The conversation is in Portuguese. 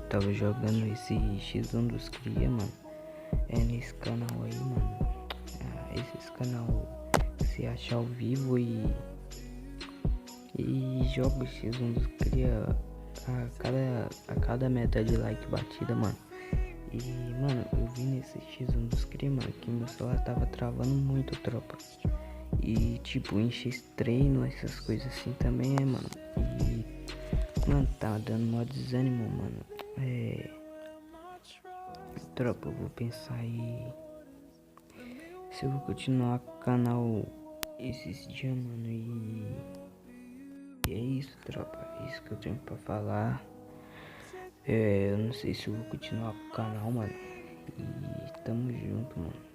eu tava jogando esse X1 dos Cria, mano. É nesse canal aí, mano. Esses canal se acha ao vivo e joga o X1 dos Cria a cada meta de like batida, mano. E, mano, eu vi nesse X1 dos Cria, mano, que meu celular tava travando muito, tropa. E, tipo, em X-treino, essas coisas assim também mano. E, mano, tá dando mó desânimo, mano. Tropa, eu vou pensar aí se eu vou continuar com o canal esses dias, mano. E é isso, tropa. É isso que eu tenho pra falar. Eu não sei se eu vou continuar com o canal, mano. E tamo junto, mano.